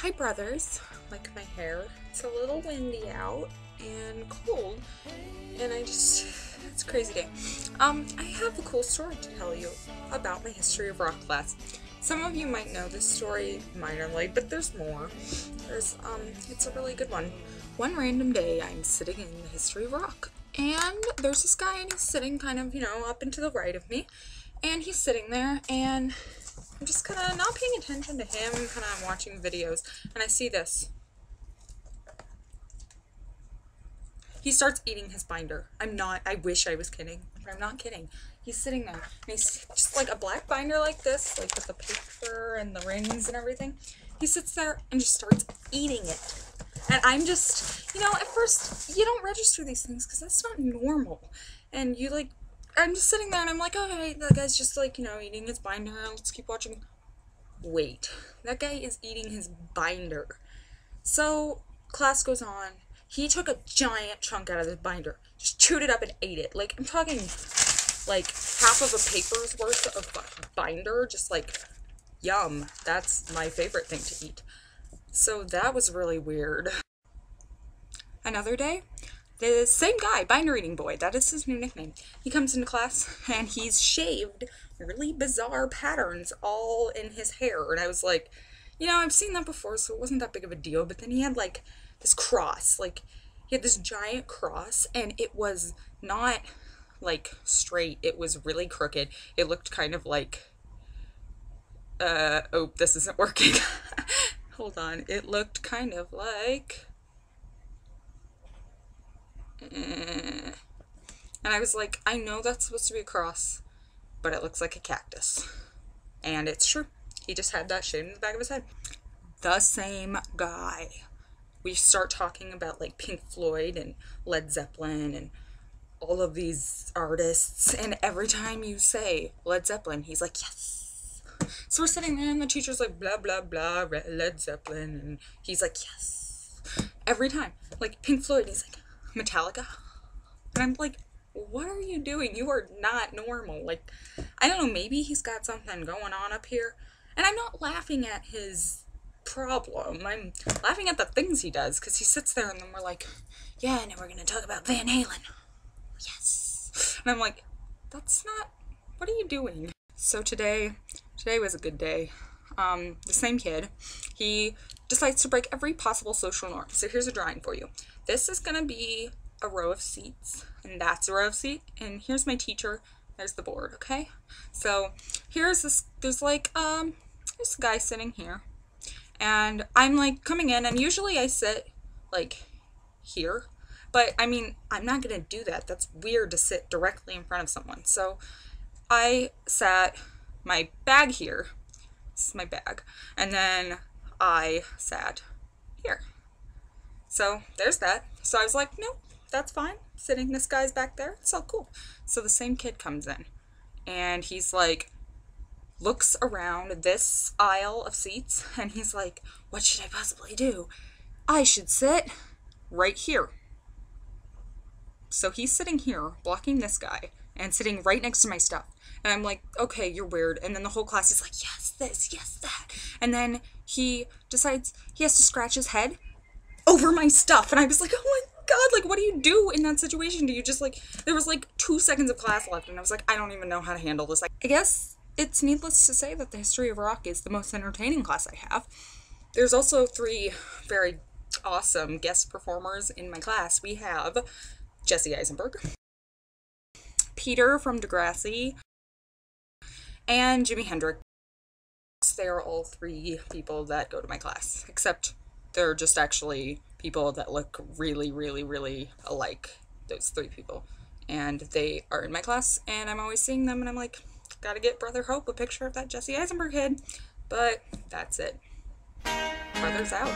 Hi brothers, like my hair. It's a little windy out and cold, and it's a crazy day. I have a cool story to tell you about my history of rock class. Some of you might know this story minorly, but there's more. It's a really good one. One random day, I'm sitting in the history of rock, and there's this guy, and he's sitting kind of, up and to the right of me, and he's sitting there, and I'm just kind of not paying attention to him, kind of watching videos, and I see this. He starts eating his binder. I wish I was kidding, but I'm not kidding. He's sitting there, and he's just like a black binder like this, like with the paper and the rings and everything. He sits there and just starts eating it. And I'm just, at first, you don't register these things because that's not normal. And I'm just sitting there and I'm like, okay, that guy's just eating his binder. Let's keep watching. Wait, that guy is eating his binder. So class goes on. He took a giant chunk out of his binder, just chewed it up and ate it. Like, I'm talking like half of a paper's worth of binder, just like, yum. That's my favorite thing to eat. So that was really weird. Another day, the same guy, binder eating boy, that is his new nickname. He comes into class and he's shaved really bizarre patterns all in his hair. And I was like, I've seen that before, so it wasn't that big of a deal. But then he had like this cross, he had this giant cross, and it was not like straight, it was really crooked. It looked kind of like, oh, this isn't working. Hold on. It looked kind of like, and I was like, I know that's supposed to be a cross, but it looks like a cactus. And it's true. He just had that shaved in the back of his head. The same guy. We start talking about like Pink Floyd and Led Zeppelin and all of these artists, and every time you say Led Zeppelin, he's like, yes. So we're sitting there and the teacher's like, blah, blah, blah, Led Zeppelin, and he's like, yes. Every time. Like Pink Floyd, he's like, Metallica. And I'm like, what are you doing? You are not normal. Like, I don't know, maybe he's got something going on up here. And I'm not laughing at his problem. I'm laughing at the things he does, because he sits there and then we're like, yeah, and then we're going to talk about Van Halen. Yes. And I'm like, that's not, what are you doing? So today was a good day. The same kid, he decides to break every possible social norm. So here's a drawing for you. This is going to be a row of seats, and that's a row of seat, and here's my teacher, there's the board, okay? So here's this, there's a guy sitting here, and I'm like coming in, and usually I sit like here, but I mean, I'm not gonna do that. That's weird to sit directly in front of someone. So I sat my bag here. This is my bag. And then I sat here. So there's that. So I was like, no, that's fine. Sitting, this guy's back there. It's all cool. So the same kid comes in, and he's like, looks around this aisle of seats, and he's like, what should I possibly do? I should sit right here. So he's sitting here, blocking this guy, and sitting right next to my stuff. And I'm like, okay, you're weird. And then the whole class is like, yes, this, yes, that. And then he decides he has to scratch his head over my stuff. And I was like, oh my God, like, what do you do in that situation? Do you just there was 2 seconds of class left, and I was like, I don't even know how to handle this. I guess it's needless to say that the history of rock is the most entertaining class I have. There's also 3 very awesome guest performers in my class. We have Jesse Eisenberg, Peter from Degrassi, and Jimi Hendrix. They are all 3 people that go to my class, except they're just actually people that look really, really, really alike, those 3 people. And they are in my class, and I'm always seeing them, and I'm like, gotta get Brother Hope a picture of that Jesse Eisenberg kid. But that's it. Brothers out.